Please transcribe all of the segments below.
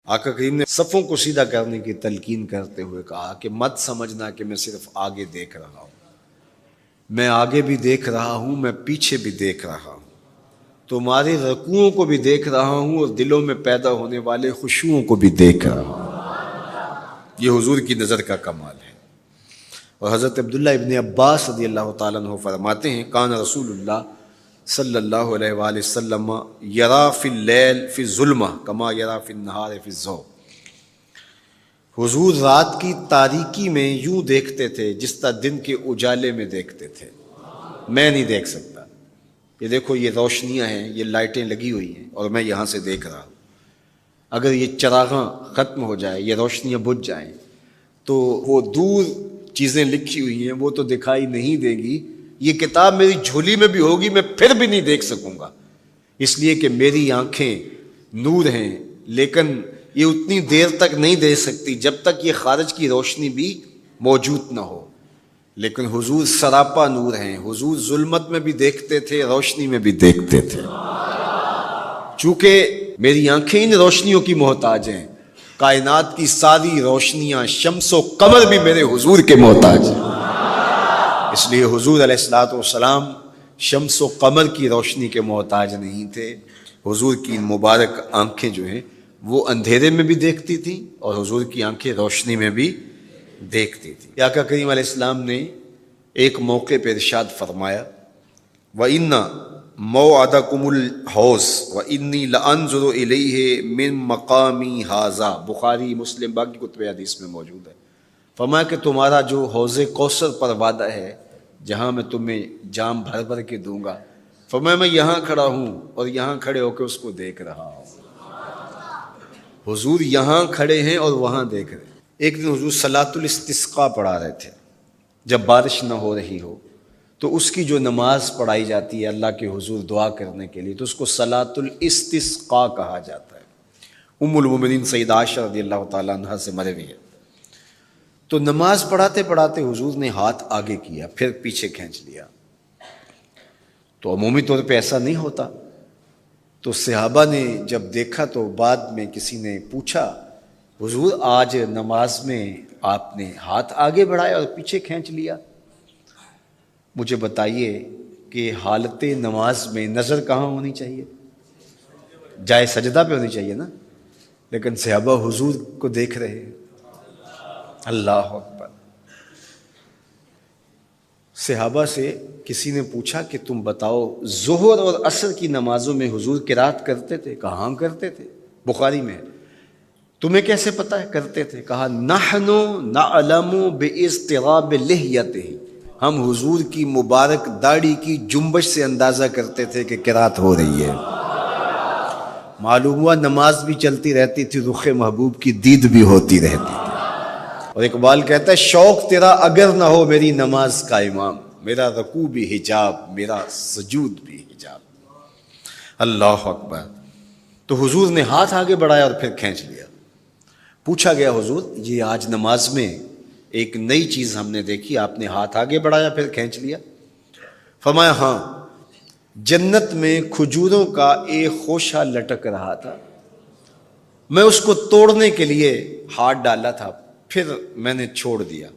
آقا کریم نے صفوں کو سیدھا کرنے کی تلقین کرتے ہوئے کہا کہ مت سمجھنا کہ میں صرف آگے دیکھ رہا ہوں، میں آگے بھی دیکھ رہا ہوں، میں پیچھے بھی دیکھ رہا ہوں، تمہارے رکوعوں کو بھی دیکھ رہا ہوں اور دلوں میں پیدا ہونے والے خشوعوں کو بھی دیکھ رہا ہوں۔ یہ حضور کی نظر کا کمال ہے۔ اور حضرت عبداللہ ابن عباس رضی اللہ تعالیٰ عنہ فرماتے ہیں کان رسول اللہ صلی اللہ علیہ وآلہ وسلم یرا فی اللیل فی الظلمہ کما یرا فی النہار فی الضوء۔ حضور رات کی تاریکی میں یوں دیکھتے تھے جس طرح دن کے اجالے میں دیکھتے تھے۔ میں نہیں دیکھ سکتا، یہ دیکھو یہ روشنیاں ہیں، یہ لائٹیں لگی ہوئی ہیں اور میں یہاں سے دیکھ رہا ہوں، اگر یہ چراغاں ختم ہو جائے، یہ روشنیاں بجھ جائیں تو وہ دور چیزیں لکھی ہوئی ہیں وہ تو دکھائی نہیں دے گی، یہ کتاب میری جھولی میں بھی ہوگی میں پھر بھی نہیں دیکھ سکوں گا، اس لیے کہ میری آنکھیں نور ہیں، لیکن یہ اتنی دیر تک نہیں دیکھ سکتی جب تک یہ خارج کی روشنی بھی موجود نہ ہو۔ لیکن حضور سراپا نور ہیں، حضور ظلمت میں بھی دیکھتے تھے، روشنی میں بھی دیکھتے تھے۔ چونکہ میری آنکھیں ان روشنیوں کی محتاج ہیں، کائنات کی ساری روشنیاں شمس و قمر بھی میرے حضور کے محتاج ہیں، اس لیے حضور علیہ الصلوۃ والسلام شمس و قمر کی روشنی کے محتاج نہیں تھے۔ حضور کی مبارک آنکھیں جو ہیں وہ اندھیرے میں بھی دیکھتی تھیں اور حضور کی آنکھیں روشنی میں بھی دیکھتی تھیں۔ آقا کریم علیہ السلام نے ایک موقع پہ ارشاد فرمایا وَإِنَّ مَوْعَدَكُمُ الْحَوْض وَإِنِّي لَأَنظُرُ إِلَيْهِ مِن مَقَامِي هَذَا، بخاری مسلم باقی کتب حدیث میں موجود ہے۔ فرمایا کہ تمہارا جو حوض کوثر پر وعدہ ہے جہاں میں تمہیں جام بھر بھر کے دوں گا، فرمایا میں یہاں کھڑا ہوں اور یہاں کھڑے ہو کے اس کو دیکھ رہا ہوں۔ حضور یہاں کھڑے ہیں اور وہاں دیکھ رہے ہیں۔ ایک دن حضور صلاۃ الاستسقاء پڑھا رہے تھے، جب بارش نہ ہو رہی ہو تو اس کی جو نماز پڑھائی جاتی ہے اللہ کے حضور دعا کرنے کے لیے تو اس کو صلاۃ الاستسقاء کہا جاتا ہے۔ ام المومنین سیدہ عائشہ رضی اللہ تعالیٰ عنہ سے مروی ہے۔ تو نماز پڑھاتے پڑھاتے حضور نے ہاتھ آگے کیا پھر پیچھے کھینچ لیا، تو عمومی طور پہ ایسا نہیں ہوتا۔ تو صحابہ نے جب دیکھا تو بعد میں کسی نے پوچھا حضور آج نماز میں آپ نے ہاتھ آگے بڑھایا اور پیچھے کھینچ لیا، مجھے بتائیے کہ حالت نماز میں نظر کہاں ہونی چاہیے؟ جائے سجدہ پہ ہونی چاہیے نا، لیکن صحابہ حضور کو دیکھ رہے ہیں۔ اللہ اکبر۔ صحابہ سے کسی نے پوچھا کہ تم بتاؤ ظہر اور عصر کی نمازوں میں حضور قرات کرتے تھے؟ کہا ہاں کرتے تھے، بخاری میں۔ تمہیں کیسے پتہ ہے کرتے تھے؟ کہا نحن نعلم باضطراب لحیتہ، ہم حضور کی مبارک داڑھی کی جنبش سے اندازہ کرتے تھے کہ قرات ہو رہی ہے۔ معلوم ہوا نماز بھی چلتی رہتی تھی، رخ محبوب کی دید بھی ہوتی رہتی تھی۔ اور اقبال کہتا ہے شوق تیرا اگر نہ ہو میری نماز کا امام، میرا رکوع بھی حجاب میرا سجود بھی حجاب۔ اللہ اکبر۔ تو حضور نے ہاتھ آگے بڑھایا اور پھر کھینچ لیا۔ پوچھا گیا حضور یہ آج نماز میں ایک نئی چیز ہم نے دیکھی، آپ نے ہاتھ آگے بڑھایا پھر کھینچ لیا؟ فرمایا ہاں، جنت میں کھجوروں کا ایک خوشہ لٹک رہا تھا، میں اس کو توڑنے کے لیے ہاتھ ڈالا تھا، پھر میں نے چھوڑ دیا،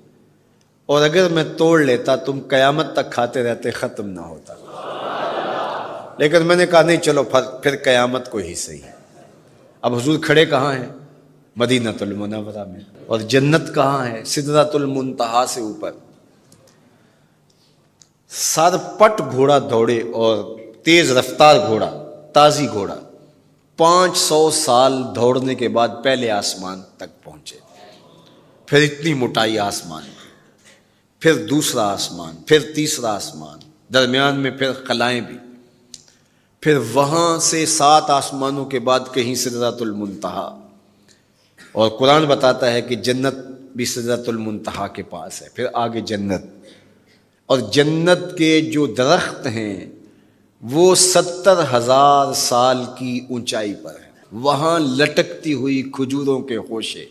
اور اگر میں توڑ لیتا تم قیامت تک کھاتے رہتے ختم نہ ہوتا، لیکن میں نے کہا نہیں چلو پھر قیامت کو ہی صحیح۔ اب حضور کھڑے کہاں ہیں؟ مدینہ المنورہ میں، اور جنت کہاں ہے؟ سدرۃ المنتہا سے اوپر۔ سر پٹ گھوڑا دوڑے اور تیز رفتار گھوڑا، تازی گھوڑا، 500 سال دوڑنے کے بعد پہلے آسمان تک پہنچے، پھر اتنی موٹائی آسمان، پھر دوسرا آسمان، پھر تیسرا آسمان، درمیان میں پھر خلائیں بھی، پھر وہاں سے 7 آسمانوں کے بعد کہیں سدرۃ المنتہا۔ اور قرآن بتاتا ہے کہ جنت بھی سدرۃ المنتہا کے پاس ہے، پھر آگے جنت، اور جنت کے جو درخت ہیں وہ 70,000 سال کی اونچائی پر ہیں، وہاں لٹکتی ہوئی کھجوروں کے خوشے،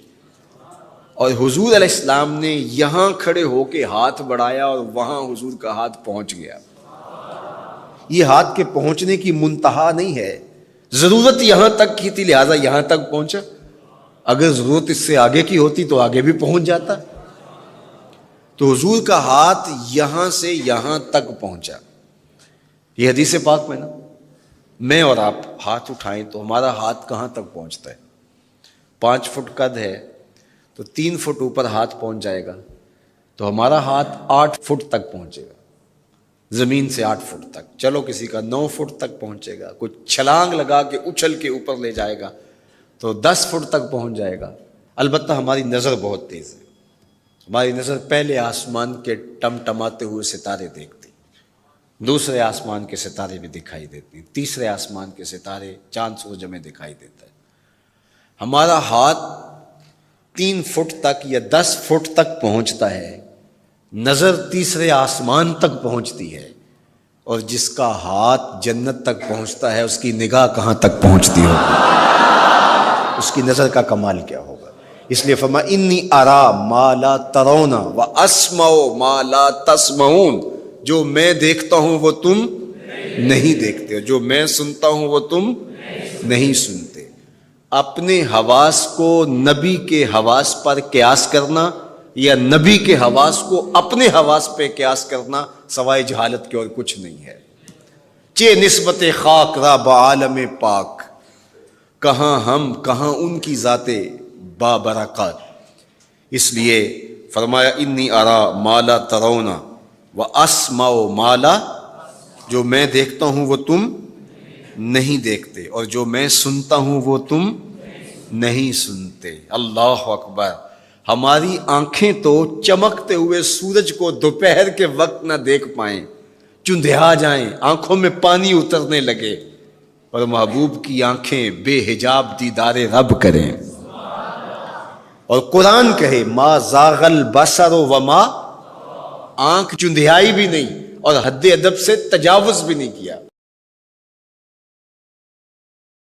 اور حضور علیہ السلام نے یہاں کھڑے ہو کے ہاتھ بڑھایا اور وہاں حضور کا ہاتھ پہنچ گیا۔ یہ ہاتھ کے پہنچنے کی منتہا نہیں ہے، ضرورت یہاں تک کی تھی لہٰذا یہاں تک پہنچا، اگر ضرورت اس سے آگے کی ہوتی تو آگے بھی پہنچ جاتا. تو حضور کا ہاتھ یہاں سے یہاں تک پہنچا. یہ حدیث پاک میں نا، میں اور آپ ہاتھ اٹھائیں تو ہمارا ہاتھ کہاں تک پہنچتا ہے؟ 5 فٹ قد ہے تو 3 فٹ اوپر ہاتھ پہنچ جائے گا، تو ہمارا ہاتھ 8 فٹ تک پہنچے گا، زمین سے 8 فٹ تک. چلو کسی کا 9 فٹ تک پہنچے گا، کوئی چھلانگ لگا کے اچھل کے اوپر لے جائے گا تو 10 فٹ تک پہنچ جائے گا. البتہ ہماری نظر بہت تیز ہے. ہماری نظر پہلے آسمان کے ٹمٹماتے ہوئے ستارے دیکھتی، دوسرے آسمان کے ستارے بھی دکھائی دیتے ہیں، تیسرے آسمان کے ستارے، چاند سورج میں دکھائی دیتا ہے. ہمارا ہاتھ 3 فٹ تک یا 10 فٹ تک پہنچتا ہے، نظر تیسرے آسمان تک پہنچتی ہے، اور جس کا ہاتھ جنت تک پہنچتا ہے اس کی نگاہ کہاں تک پہنچتی ہوگی، اس کی نظر کا کمال کیا ہوگا. اس لیے فرمایا انی ارا ما لا ترون واسمع ما لا تسمعون، جو میں دیکھتا ہوں وہ تم نہیں دیکھتے، جو میں سنتا ہوں وہ تم نہیں سنتے. اپنے حواس کو نبی کے حواس پر قیاس کرنا یا نبی کے حواس کو اپنے حواس پہ قیاس کرنا سوائے جہالت کے اور کچھ نہیں ہے. چے نسبت خاک را بعالم پاک، کہاں ہم کہاں ان کی ذاتیں بابرکات. اس لیے فرمایا انی ارا ما لا ترون واسمع ما لا، جو میں دیکھتا ہوں وہ تم نہیں دیکھتے، اور جو میں سنتا ہوں وہ تم نہیں سنتے. اللہ اکبر. ہماری آنکھیں تو چمکتے ہوئے سورج کو دوپہر کے وقت نہ دیکھ پائیں، چندھیا جائیں، آنکھوں میں پانی اترنے لگے، اور محبوب کی آنکھیں بے حجاب دیدار رب کریں. اور قرآن کہے ما زاغ البصر وما، آنکھ چندھیائی بھی نہیں اور حد ادب سے تجاوز بھی نہیں کیا.